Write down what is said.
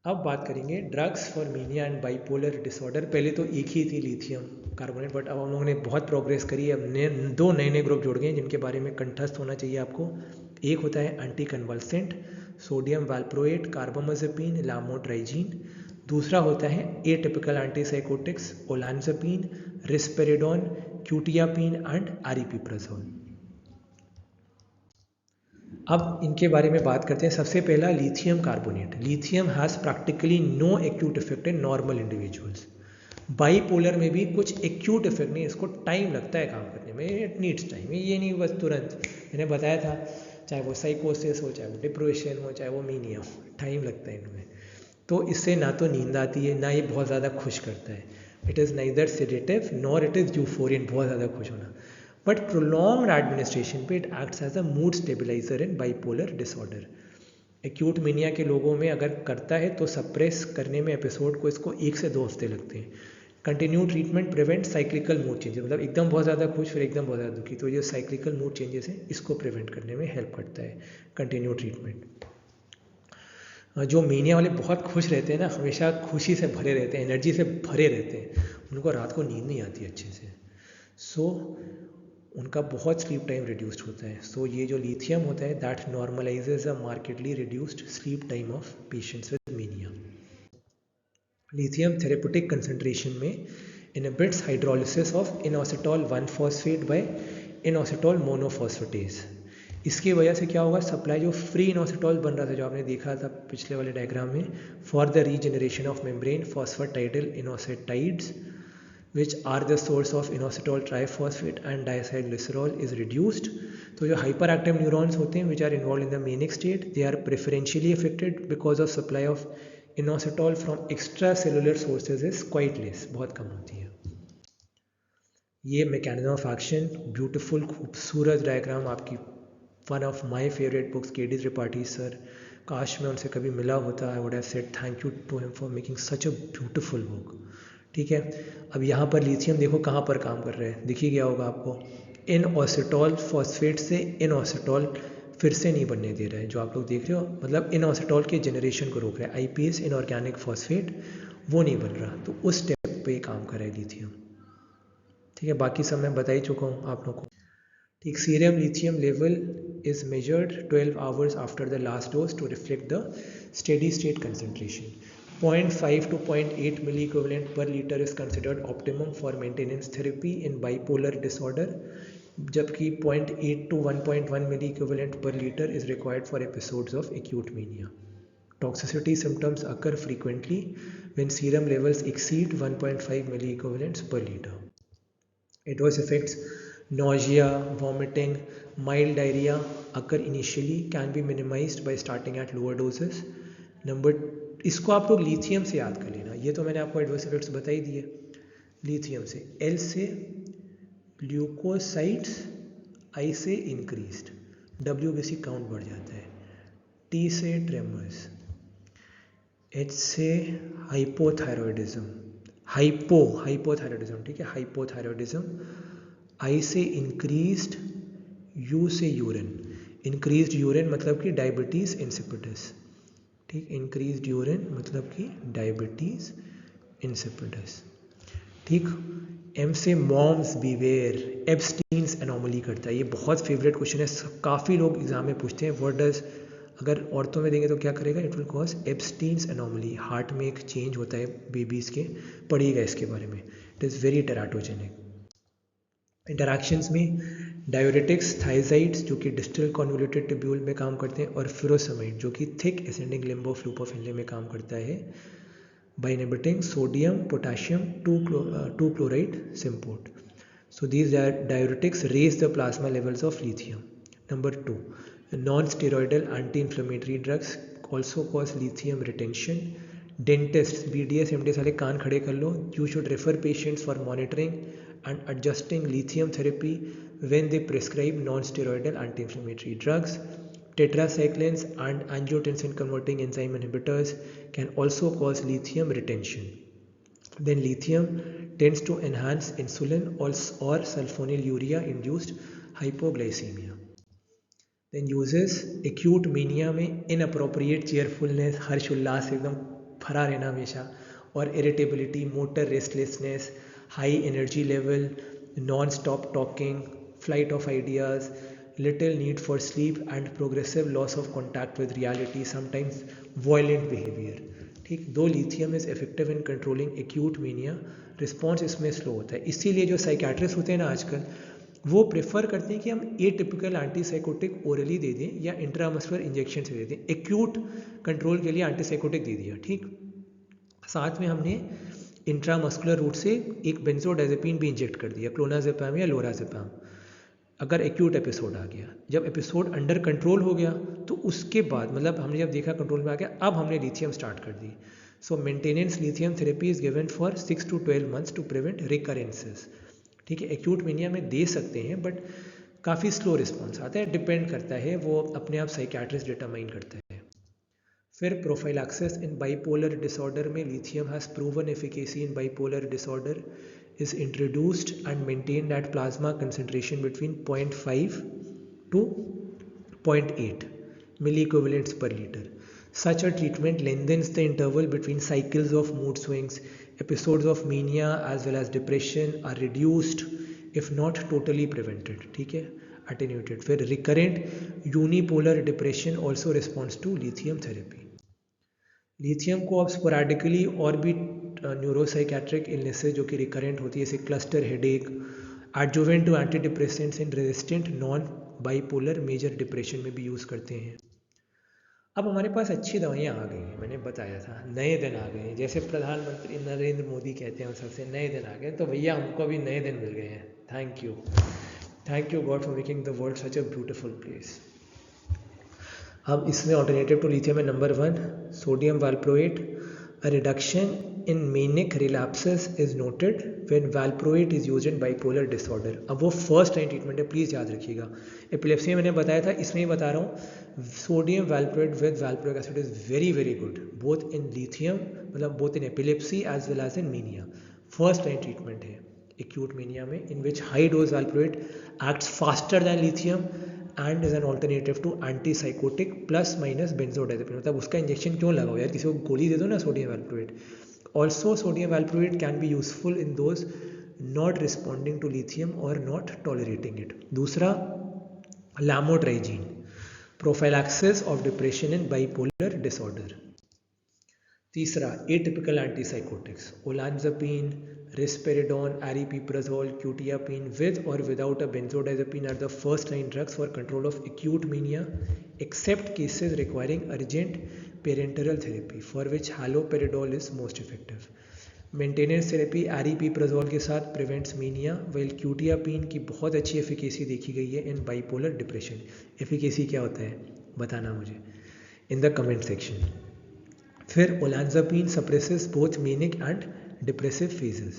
अब बात करेंगे drugs for mania and bipolar disorder. पहले तो एक ही थी लिथियम कार्बोनेट, बट अब हम लोगों ने बहुत प्रोग्रेस करी है। अब दो नए नए ग्रुप जुड़ गए हैं जिनके बारे में कंठस्थ होना चाहिए आपको। एक होता है anti convulsant, sodium valproate, carbamazepine, lamotrigine. दूसरा होता है atypical antipsychotics, olanzapine, risperidone, quetiapine and aripiprazole. अब इनके बारे में बात करते हैं। सबसे पहला lithium carbonate. Lithium has practically no acute effect in normal individuals. Bipolar में भी कुछ एक्यूट इफेक्ट नहीं, इसको टाइम लगता है काम करने में, इट नीड्स टाइम। ये नहीं बस तुरंत, मैंने बताया था, चाहे वो साइकोसिस हो, चाहे वो डिप्रेशन हो, चाहे वो मीनिया हो, टाइम लगता है इनमें। तो इससे ना तो नींद आती है, ना ये बहुत ज़्यादा खुश करता है। It is neither sedative nor it is euphoriant, बहुत ज़्यादा खुश होना। बट प्रोलॉन्ग्ड एडमिनिस्ट्रेशन पे it acts as a mood stabiliser in bipolar disorder. Acute mania के लोगों में अगर करता है तो सप्रेस करने में एपिसोड को इसको 1 से 2 हफ्ते लगते हैं। Continue treatment prevent cyclical mood changes, मतलब एकदम बहुत ज़्यादा खुश फिर एकदम बहुत ज़्यादा दुखी, तो ये साइक्लिकल मूड चेंजेस हैं, इसको प्रिवेंट करने में हेल्प करता है कंटिन्यू ट्रीटमेंट। जो मीनिया वाले बहुत खुश रहते हैं ना, हमेशा खुशी से भरे रहते हैं, एनर्जी से भरे रहते हैं, उनको रात को नींद नहीं आती अच्छे से। सो उनका बहुत स्लीप टाइम रिड्यूस्ड होता है। सो ये जो लिथियम होता है that normalises a markedly reduced sleep time of patients with mania. Lithium therapeutic concentration में inhibits hydrolysis of inositol one phosphate by inositol monophosphatase. इसकी वजह से क्या होगा, सप्लाई जो फ्री इनोसिटॉल बन रहा था, जो आपने देखा था पिछले वाले डायग्राम में, for the regeneration of membrane phosphatidyl inositides which are the source of inositol triphosphate and diacylglycerol is reduced. तो जो hyperactive neurons होते हैं which are involved in the manic state, they are preferentially affected because of supply of inositol from extracellular sources is quite less, बहुत कम होती है। ये mechanism of action, beautiful खूबसूरत diagram आपकी one of my favourite books K D. Tripathi sir. काश मैं उनसे कभी मिला होता, I would have said thank you to him for making such a beautiful book. ठीक है, अब यहाँ पर लिथियम देखो कहाँ पर काम कर रहे हैं, दिखी गया होगा आपको। इनओसिटॉल फॉस्फेट से इनओसिटॉल फिर से नहीं बनने दे रहा है, जो आप लोग देख रहे हो, मतलब इनओसिटॉल के जनरेशन को रोक रहा है। आईपीएस इनऑर्गेनिक फॉस्फेट वो नहीं बन रहा, तो उस स्टेप पे काम कर रहा है लिथियम। ठीक है, बाकी सब मैं बता ही चुका हूँ आप लोगों को। ठीक, serum lithium level is measured 12 hours after the last dose to reflect the steady state concentration. 0.5 to 0.8 milliequivalent per liter is considered optimum for maintenance therapy in bipolar disorder, जबकि 0.8 to 1.1 milliequivalent per liter is required for episodes of acute mania. Toxicity symptoms occur frequently when serum levels exceed 1.5 milliequivalents per liter. Adverse effects: nausea, vomiting, mild diarrhea occur initially, can be minimized by starting at lower doses. इसको आप लोग lithium से याद कर लेना, ये तो मैंने आपको एडवर्स इफेक्ट्स बता ही दिए। लिथियम से L से ल्यूकोसाइट्स, I से इंक्रीज्ड, WBC काउंट बढ़ जाता है, T से ट्रेमर्स, H से हाइपोथायरॉयडिज्म, हाइपोथायरॉयडिज्म, ठीक है, हाइपोथायरॉयडिज्म। I से इंक्रीज्ड, U से यूरिन, इंक्रीज्ड यूरिन मतलब कि डायबिटीज इंसिपिडस। ठीक, इंक्रीज्ड यूरिन मतलब कि डायबिटीज इंसिपिडस। ठीक, M से मॉम्स बीवेयर, एब्स्टीन्स एनोमली करता है। ये बहुत फेवरेट क्वेश्चन है, काफ़ी लोग एग्जाम में पूछते हैं, व्हाट डज, अगर औरतों में देंगे तो क्या करेगा, it will cause Ebstein's anomaly, heart में एक चेंज होता है बेबीज़ के, पढ़िएगा इसके बारे में, it is very teratogenic. Interactions में डायूरेटिक्स, थायजाइड्स जो कि डिस्टल कॉन्वोल्यूटेड ट्यूब्यूल में काम करते हैं, और फ्यूरोसमाइड जो कि thick ascending limb of loop of Henle में काम करता है, by inhibiting sodium potassium 2 chloride symport. So these diuretics raise the plasma levels of lithium. Number 2, non-steroidal anti-inflammatory drugs also cause lithium retention. Dentists, BDS MDS वाले कान खड़े कर लो, you should refer patients for monitoring and adjusting lithium therapy when they prescribe non-steroidal anti-inflammatory drugs. Tetracyclines and angiotensin converting enzyme inhibitors can also cause lithium retention. Then lithium tends to enhance insulin or sulfonylurea induced hypoglycemia. Then uses acute mania में inappropriate cheerfulness, हर्ष उल्लास एकदम भरा रहना हमेशा, और irritability, motor restlessness, high energy level, non stop talking, flight of ideas, little need for sleep and progressive loss of contact with reality, sometimes violent behavior. ठीक, दो lithium is effective in controlling acute mania, response इसमें slow होता है। इसीलिए जो psychiatrist होते हैं ना आजकल, वो प्रेफर करते हैं कि हम ए टिपिकल एंटीसाइकोटिक ओरली दे दें या इंट्रामस्कुलर इंजेक्शन से दे दें। एक्यूट कंट्रोल के लिए एंटीसाइकोटिक दे दिया, ठीक, साथ में हमने इंट्रामस्कुलर रूट से एक बेंजोडाइजेपिन भी इंजेक्ट कर दिया, क्लोनाजेपाम या लोराजेपाम, अगर एक्यूट एपिसोड आ गया। जब एपिसोड अंडर कंट्रोल हो गया तो उसके बाद, मतलब हमने जब देखा कंट्रोल में आ गया, अब हमने लिथियम स्टार्ट कर दी। So maintenance lithium therapy is given for 6 to 12 months to prevent recurrences. ठीक है, एक्यूट मीनिया में दे सकते हैं बट काफ़ी स्लो रिस्पॉन्स आता है, डिपेंड करता है, वो अपने आप साइकेट्रिस्ट डिटरमाइन करता है। फिर प्रोफाइलैक्सिस इन बाइपोलर डिसऑर्डर में lithium has proven efficacy in bipolar disorder is introduced and maintained at plasma concentration between 0.5 to 0.8 milliequivalents per liter. Such a treatment lengthens the interval between cycles of mood swings. Episodes of mania as well as depression are reduced if not totally prevented. ठीक है, attenuated. फिर recurrent unipolar depression also responds to lithium therapy. Lithium को अब स्पोरेडिकली और भी neuropsychiatric illnesses जो कि recurrent होती है, जैसे cluster headache, adjuvant to anti depressants in resistant non bipolar major depression में भी यूज़ करते हैं। अब हमारे पास अच्छी दवाइयाँ आ गई हैं, मैंने बताया था, नए दिन आ गए हैं, जैसे प्रधानमंत्री नरेंद्र मोदी कहते हैं, उस सबसे नए दिन आ गए, तो भैया हमको अभी नए दिन मिल गए हैं। Thank you God for making the world such a beautiful place. अब इसमें ऑल्टरनेटिव टू लिथियम है number 1 sodium valproate. A reduction in manic relapses is noted when valproate is used in bipolar disorder. अब वो first line treatment है, please याद रखिएगा। Epilepsy में मैंने बताया था, इसमें ही बता रहा हूँ, sodium valproate with valproic acid is very very good both in lithium, मतलब both in epilepsy as well as in mania. First line treatment है एक्यूट मीनिया में, in which high dose valproate acts faster than lithium and is an alternative to antipsychotic plus minus benzodiazepine. मतलब उसका injection क्यों लगाओ यार, किसी को गोली दे दो ना sodium valproate. Also sodium valproate can be useful in those not responding to lithium और नॉट टॉलरेटिंग इट। दूसरा lamotrigine, prophylaxis of depression in bipolar disorder. तीसरा atypical antipsychotics, olanzapine, risperidone, aripiprazole, quetiapine with or without a benzodiazepine are the first line drugs for control of acute mania except cases requiring urgent parenteral therapy for which haloperidol is most effective. Maintenance therapy aripiprazole के साथ prevents mania, well क्यूटियापिन की बहुत अच्छी efficacy देखी गई है इन bipolar depression. Efficacy क्या होता है बताना मुझे इन द कमेंट सेक्शन। फिर olanzapine suppresses both manic and depressive phases.